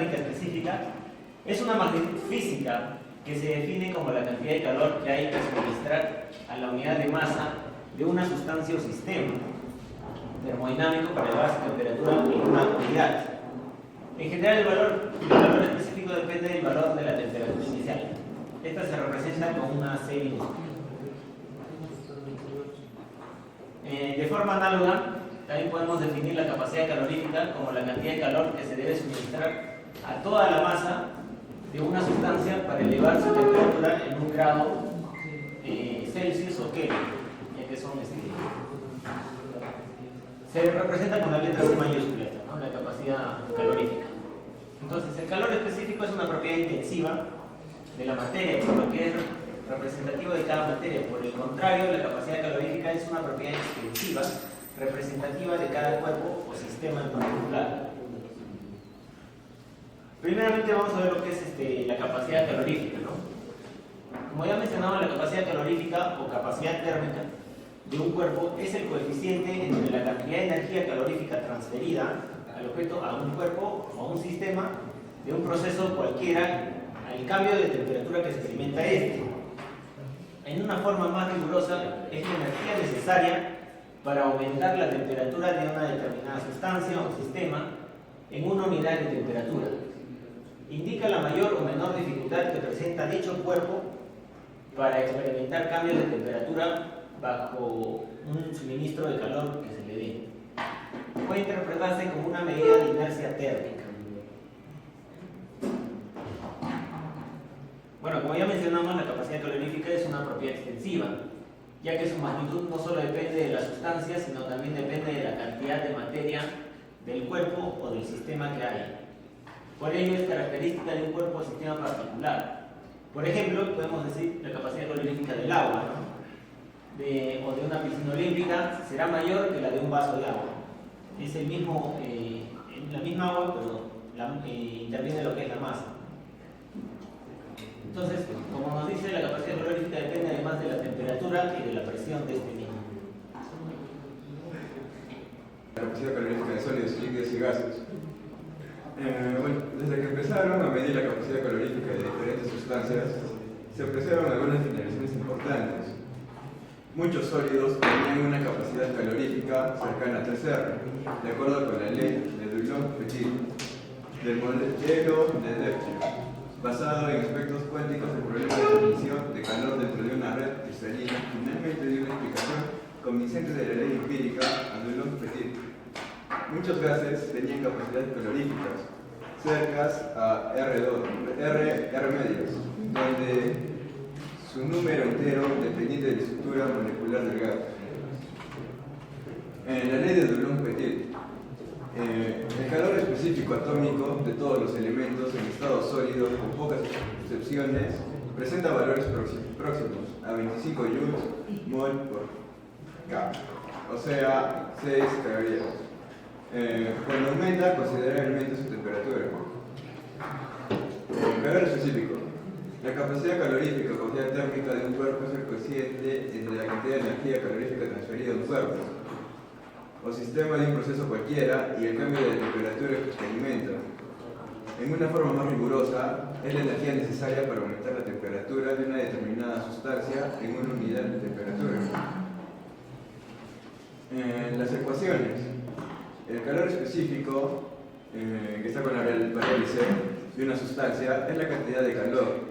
térmica específica es una magnitud física que se define como la cantidad de calor que hay que suministrar a la unidad de masa de una sustancia o sistema termodinámico para elevar su temperatura en una unidad. En general, el valor específico depende del valor de la temperatura inicial. Esta se representa con una C minúscula. De forma análoga, también podemos definir la capacidad calorífica como la cantidad de calor que se debe suministrar a toda la masa de una sustancia para elevar su temperatura en un grado Celsius o Kelvin, ya que son se representa con la letra C mayúscula, ¿no? La capacidad calorífica. Entonces, el calor específico es una propiedad intensiva de la materia, por lo que es representativo de cada materia. Por el contrario, la capacidad calorífica es una propiedad extensiva, representativa de cada cuerpo o sistema en particular. Primeramente vamos a ver lo que es la capacidad calorífica, ¿no? Como ya mencionaba, la capacidad calorífica o capacidad térmica de un cuerpo es el coeficiente entre la cantidad de energía calorífica transferida al objeto, a un cuerpo o a un sistema de un proceso cualquiera al cambio de temperatura que se experimenta este. En una forma más rigurosa, es la energía necesaria para aumentar la temperatura de una determinada sustancia o sistema en una unidad de temperatura. Indica la mayor o menor dificultad que presenta dicho cuerpo para experimentar cambios de temperatura bajo un suministro de calor que se le dé. Puede interpretarse como una medida de inercia térmica. Bueno, como ya mencionamos, la capacidad calorífica es una propiedad extensiva, ya que su magnitud no solo depende de la sustancia, sino también depende de la cantidad de materia del cuerpo o del sistema que hay. Por ello es característica de un cuerpo o sistema particular. Por ejemplo, podemos decir la capacidad calorífica del agua, ¿no? O de una piscina olímpica será mayor que la de un vaso de agua. Es la misma agua, pero interviene lo que es la masa. Entonces, como nos dice, la capacidad calorífica depende además de la temperatura y de la presión de este mismo. La capacidad calorífica de sólidos, líquidos y gases. Bueno, desde que empezaron a medir la capacidad calorífica de diferentes sustancias, se apreciaron algunas generalizaciones importantes. Muchos sólidos tenían una capacidad calorífica cercana a 3R, de acuerdo con la ley de Dulong-Petit, del modelo de Lepcher, basado en aspectos cuánticos del problema de transmisión de calor dentro de una red cristalina. Finalmente dio una explicación convincente de la ley empírica a Dulong-Petit. Muchos gases tenían capacidades caloríficas cercas a R medios, donde su número entero dependiente de la estructura molecular del gas. En la ley de Dulong-Petit, el calor específico atómico de todos los elementos en estado sólido, con pocas excepciones, presenta valores próximos a 25 joules mol por K, o sea, 6 calorías. Cuando aumenta considerablemente su temperatura. Calor específico. La capacidad calorífica o capacidad térmica de un cuerpo es el coeficiente entre la cantidad de energía calorífica transferida a un cuerpo o sistema de un proceso cualquiera y el cambio de temperatura que experimenta. En una forma más rigurosa, es la energía necesaria para aumentar la temperatura de una determinada sustancia en una unidad de temperatura. Las ecuaciones. El calor específico, que está con la variable C, de una sustancia es la cantidad de calor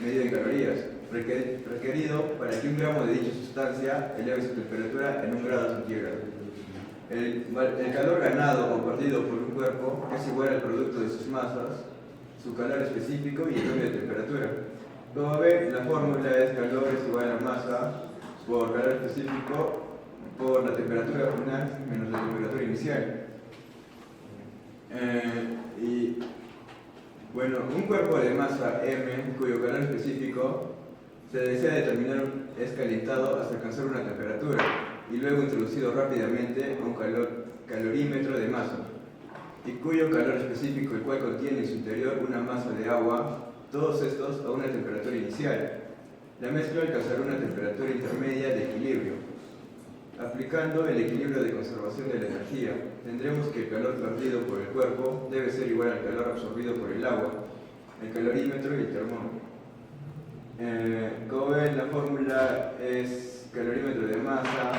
medido en calorías, requerido para que un gramo de dicha sustancia eleve su temperatura en 1 grado centígrado. El calor ganado o perdido por un cuerpo es igual al producto de sus masas, su calor específico y el cambio de temperatura. Como ven, la fórmula es calor es igual a masa por calor específico por la temperatura final menos la temperatura inicial. Bueno, un cuerpo de masa M cuyo calor específico se desea determinar es calentado hasta alcanzar una temperatura y luego introducido rápidamente a un calorímetro de masa y cuyo calor específico, el cual contiene en su interior una masa de agua, todos estos a una temperatura inicial. La mezcla alcanzará una temperatura intermedia de equilibrio. Aplicando el equilibrio de conservación de la energía, tendremos que el calor perdido por el cuerpo debe ser igual al calor absorbido por el agua, el calorímetro y el termómetro. Como ven, la fórmula es calorímetro de masa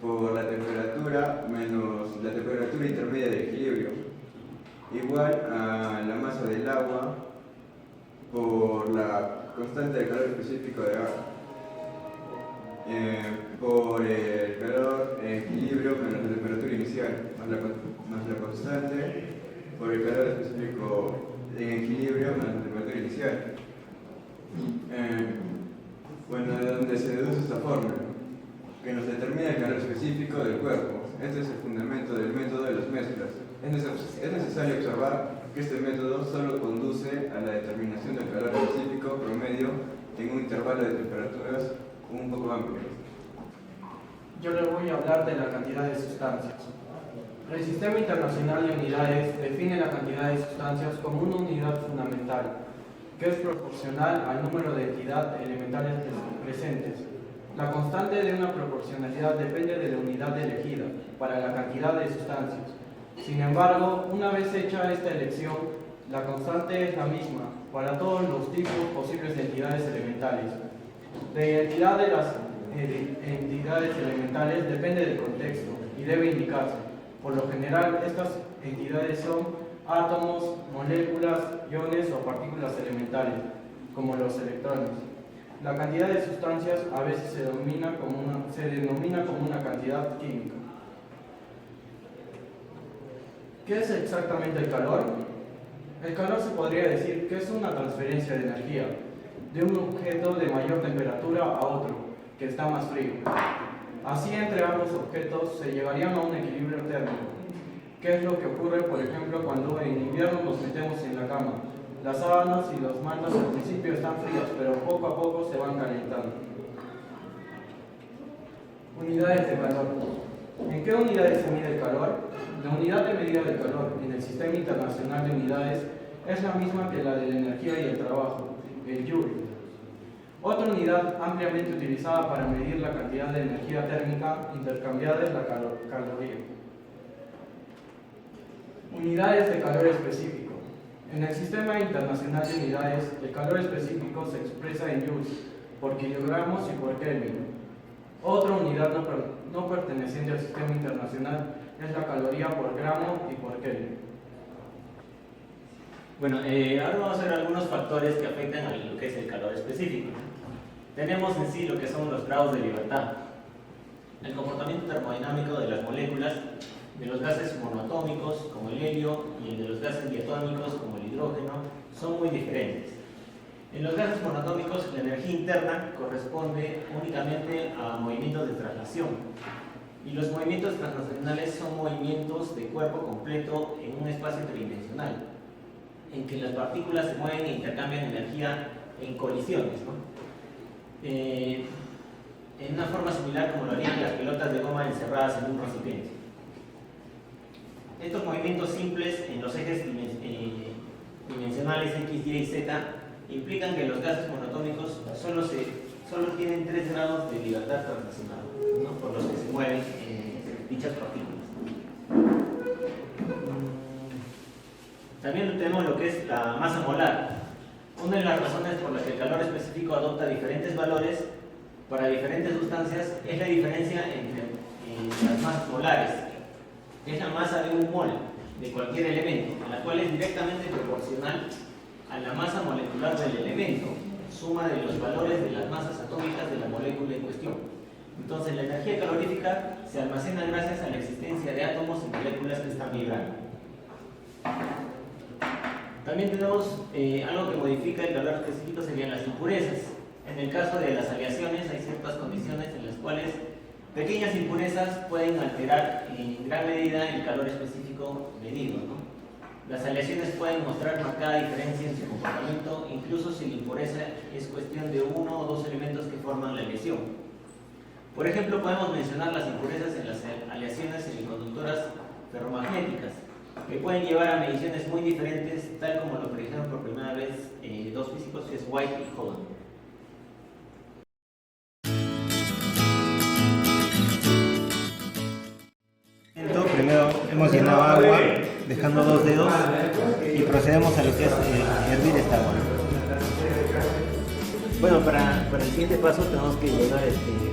por la temperatura menos la temperatura intermedia del equilibrio, igual a la masa del agua por la constante de calor específico de agua. Por el calor en equilibrio menos la temperatura inicial, más la constante por el calor específico en equilibrio menos la temperatura inicial. Bueno, de donde se deduce esta fórmula, que nos determina el calor específico del cuerpo. Este es el fundamento del método de las mezclas. Es necesario observar que este método solo conduce a la determinación del calor específico promedio en un intervalo de temperaturas un poco amplio. Yo le voy a hablar de la cantidad de sustancias. El Sistema Internacional de Unidades define la cantidad de sustancias como una unidad fundamental, que es proporcional al número de entidades elementales presentes. La constante de una proporcionalidad depende de la unidad elegida para la cantidad de sustancias. Sin embargo, una vez hecha esta elección, la constante es la misma para todos los tipos posibles de entidades elementales. La identidad de las entidades elementales depende del contexto y debe indicarse. Por lo general, estas entidades son átomos, moléculas, iones o partículas elementales, como los electrones. La cantidad de sustancias a veces se denomina como una cantidad química. ¿Qué es exactamente el calor? El calor se podría decir que es una transferencia de energía de un objeto de mayor temperatura a otro, que está más frío. Así, entre ambos objetos se llegarían a un equilibrio térmico. ¿Qué es lo que ocurre, por ejemplo, cuando en invierno nos metemos en la cama? Las sábanas y las mantas al principio están frías, pero poco a poco se van calentando. Unidades de calor. ¿En qué unidades se mide el calor? La unidad de medida del calor en el Sistema Internacional de Unidades es la misma que la de la energía y el trabajo, el Joule. Otra unidad ampliamente utilizada para medir la cantidad de energía térmica intercambiada es la caloría. Unidades de calor específico. En el Sistema Internacional de Unidades, el calor específico se expresa en joules por kilogramos y por Kelvin. Otra unidad no perteneciente al Sistema Internacional es la caloría por gramo y por Kelvin. Bueno, ahora vamos a ver algunos factores que afectan a lo que es el calor específico. Tenemos en sí lo que son los grados de libertad, el comportamiento termodinámico de las moléculas, de los gases monoatómicos como el helio y el de los gases diatómicos como el hidrógeno son muy diferentes. En los gases monoatómicos la energía interna corresponde únicamente a movimientos de traslación y los movimientos translacionales son movimientos de cuerpo completo en un espacio tridimensional en que las partículas se mueven e intercambian energía en colisiones, ¿no? En una forma similar como lo harían las pelotas de goma encerradas en un recipiente. Estos movimientos simples en los ejes dimensionales X, Y y Z implican que los gases monoatómicos solo tienen 3 grados de libertad translacional, ¿no? Por los que se mueven dichas partículas. También tenemos lo que es la masa molar. Una de las razones por las que el calor específico adopta diferentes valores para diferentes sustancias es la diferencia entre las masas molares. Es la masa de un mol de cualquier elemento, la cual es directamente proporcional a la masa molecular del elemento, suma de los valores de las masas atómicas de la molécula en cuestión. Entonces, la energía calorífica se almacena gracias a la existencia de átomos y moléculas que están vibrando. También tenemos algo que modifica el calor específico, serían las impurezas. En el caso de las aleaciones hay ciertas condiciones en las cuales pequeñas impurezas pueden alterar en gran medida el calor específico medido, ¿no? Las aleaciones pueden mostrar marcada diferencia en su comportamiento, incluso si la impureza es cuestión de uno o dos elementos que forman la aleación. Por ejemplo, podemos mencionar las impurezas en las aleaciones semiconductoras ferromagnéticas, que pueden llevar a mediciones muy diferentes, tal como lo predijeron por primera vez dos físicos, que es White y Hogan. llenado agua, dejando 2 dedos, y procedemos a lo que es hervir esta agua. Bueno, para el siguiente paso tenemos que llenar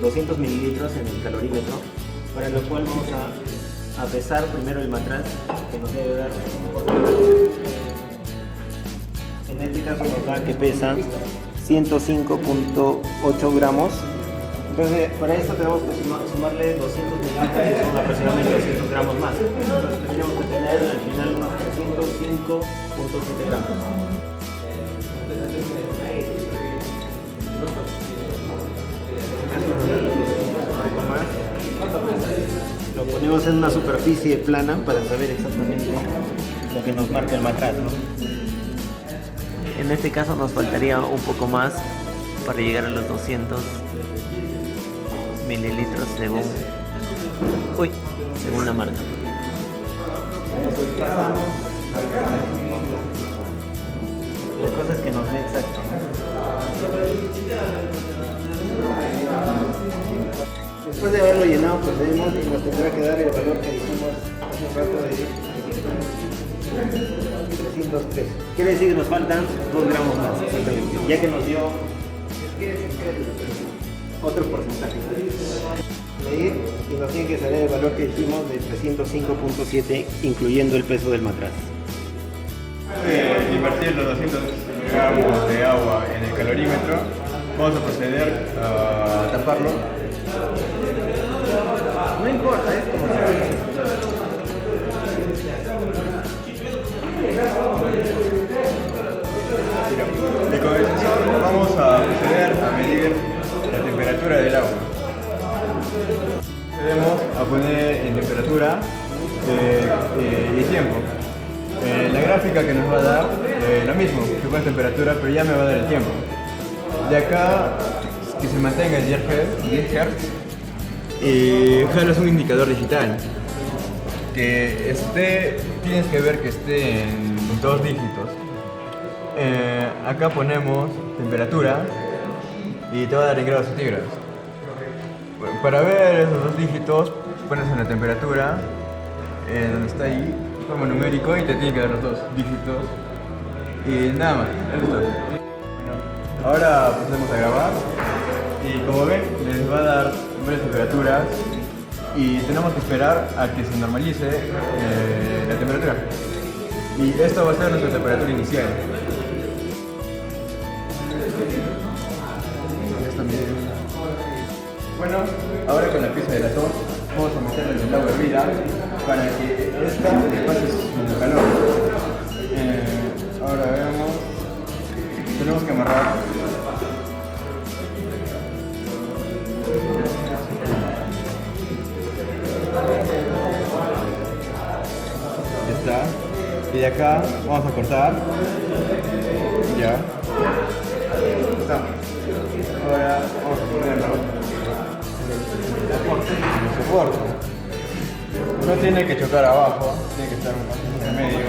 200 mililitros en el calorímetro, para lo cual vamos a pesar primero el matraz, que nos debe dar. En este caso nos da que pesa 105.8 gramos. Entonces, para esto tenemos que sumarle 200 mililitros, que son aproximadamente 200 gramos más. Entonces, tendríamos que tener al final 105.7 gramos. Lo ponemos en una superficie plana para saber exactamente lo que nos marca el matraz, ¿no? En este caso nos faltaría un poco más para llegar a los 200 mililitros según la marca. La cosa es que nos dé exacto, ¿no? Después de haberlo llenado, procedemos y nos tendrá que dar el valor que dijimos hace un rato de 303. Quiere decir que nos faltan 2 gramos más, exactamente, ya que nos dio otro porcentaje. Medir y nos tiene que salir el valor que dijimos de 305.7, incluyendo el peso del matraz. Invertir los 200 gramos de agua en el calorímetro, vamos a proceder a taparlo. No importa, es como sea. Y con el sensor vamos a proceder a medir la temperatura del agua. Procedemos a poner en temperatura y tiempo. La gráfica que nos va a dar lo mismo, que pone temperatura, pero ya me va a dar el tiempo. De acá, que se mantenga en 10 Hz. Jalas un indicador digital que tienes que ver que esté en 2 dígitos. Acá ponemos temperatura y te va a dar en grados centígrados. Para ver esos 2 dígitos, pones en la temperatura, donde está ahí, como numérico, y te tiene que dar los 2 dígitos. Y nada más, eso es todo. Ahora procedemos a grabar y como ven, les va a dar varias temperaturas y tenemos que esperar a que se normalice la temperatura. Y esto va a ser nuestra temperatura inicial. Bueno, ahora con la pieza de latón vamos a meterla en el agua hervida para que esta le pase su calor. Ahora veamos, tenemos que amarrar. Ya está. Y de acá vamos a cortar. Ya. Está. Ahora vamos a ponerlo. El soporte. No tiene que chocar abajo, tiene que estar un poco en medio.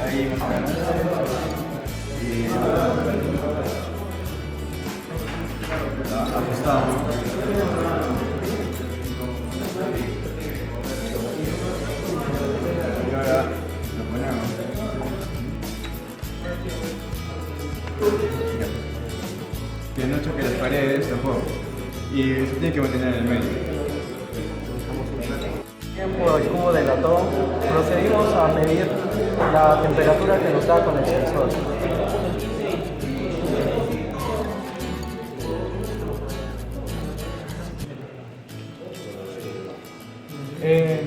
Ahí más o menos. Y ajustamos. Y ahora lo ponemos. Que no choque las paredes tampoco. Y se tiene que mantener en el medio. Tiempo el cubo de latón, procedimos a medir la temperatura que nos da con el sensor.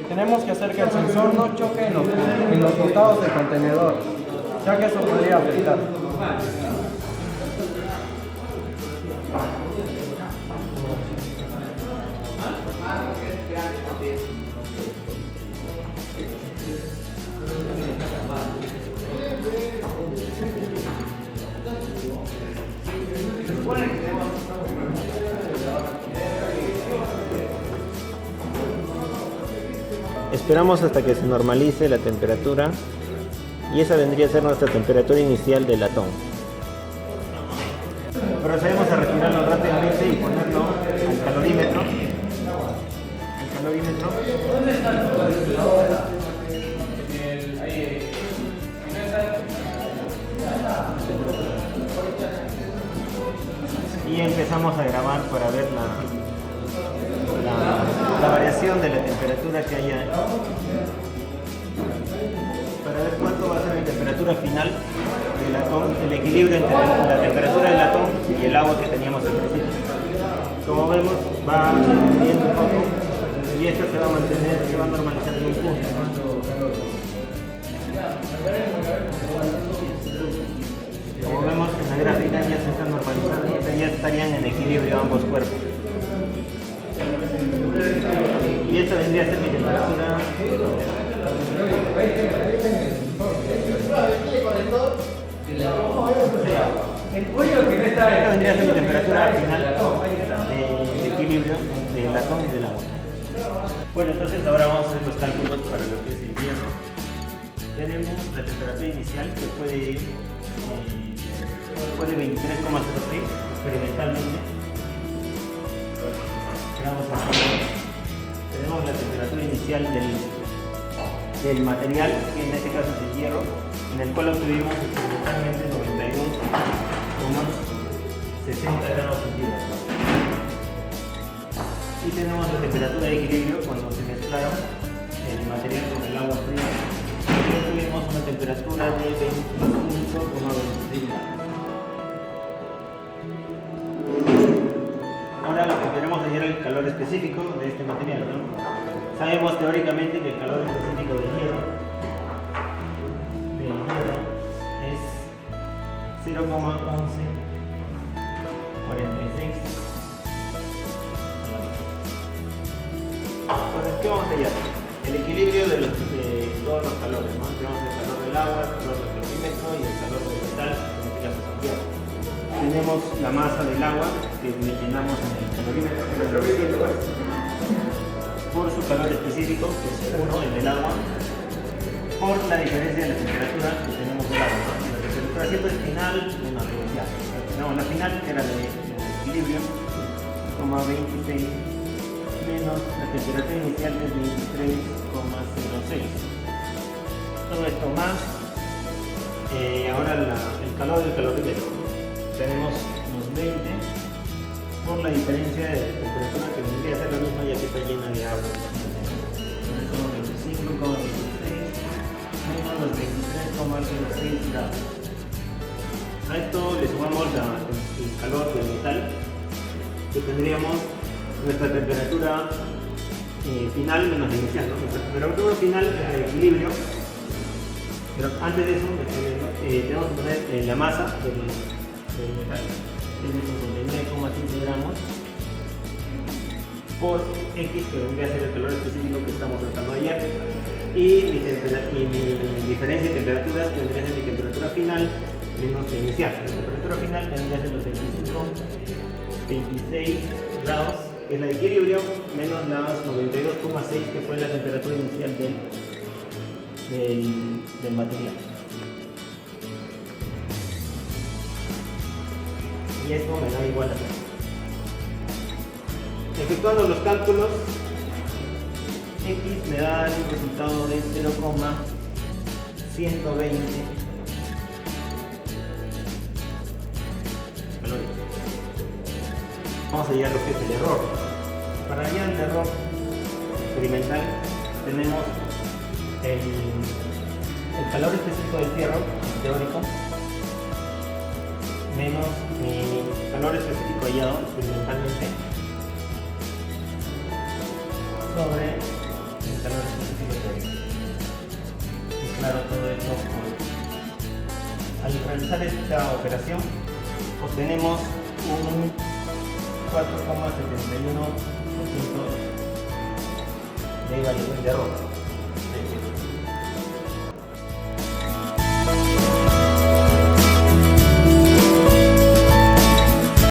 Tenemos que hacer que el sensor no choque en los costados del contenedor, ya que eso podría afectar. Esperamos hasta que se normalice la temperatura y esa vendría a ser nuestra temperatura inicial del latón. Procedemos a retirarlo rápidamente y ponerlo al calorímetro. El calorímetro. Y empezamos a grabar para ver la variación de la temperatura que haya, para ver cuánto va a ser la temperatura final del latón, el equilibrio entre la temperatura del latón y el agua que teníamos al principio. Como vemos, va subiendo un poco y esto se va a mantener, se va a normalizar en un punto. Como vemos en la gráfica ya se están normalizando, ya estarían en equilibrio ambos cuerpos. Y esta vendría a ser mi temperatura. Esta vendría a ser mi temperatura final de equilibrio del latón y del agua. Bueno, entonces ahora vamos a hacer los cálculos para lo que es el hierro. Tenemos la temperatura inicial que puede ir de 23,06 experimentalmente. Tenemos la temperatura inicial del material, que en este caso es el hierro, en el cual obtuvimos experimentalmente 92,60 grados centígrados. Y tenemos la temperatura de equilibrio cuando se mezclaron el material con el agua fría. Y obtuvimos una temperatura de 25,26 grados. Ahora lo que queremos hallar es el calor específico de este material, ¿no? Sabemos teóricamente que el calor específico del hierro es 0,1146. Entonces, ¿qué vamos a hallar? El equilibrio de todos los calores, ¿no? Tenemos el calor del agua, el calor del calorímetro y el calor del metal, en este caso es el hierro. Tenemos la masa del agua que llenamos en el calorímetro por su calor específico, que es 1, el del agua, por la diferencia de la temperatura que tenemos del agua, ¿no? La temperatura siempre es final menos la inicial. No, la final que era de equilibrio, 26 menos la temperatura inicial de 23,06. Todo esto más ahora el calor del calorímetro. Tenemos unos 20 por la diferencia de temperatura que vendría a ser la misma ya que está llena de agua. Son 25,16 menos los 23,06 grados. A esto le sumamos el calor del metal, que tendríamos nuestra temperatura final menos la inicial, ¿no? Nuestra temperatura final es el equilibrio, pero antes de eso tenemos que poner la masa del metal, es de 59,15 gramos por X, que vendría a ser el calor específico que estamos tratando ayer, y mi diferencia de temperaturas que vendría a ser mi temperatura final menos la inicial. La temperatura final vendría a ser los 26 grados, que es la de equilibrio, menos las 92,6 que fue la temperatura inicial del material. Y esto me da igual a 0. Efectuando los cálculos, X me da un resultado de 0,120 calorías. Vamos a hallar lo que es el error. Para hallar el error experimental tenemos el calor específico del fierro teórico menos mi calor específico hallado experimentalmente sobre el calor específico teórico. Y claro, todo esto al realizar esta operación obtenemos un 4,71% de variación de error.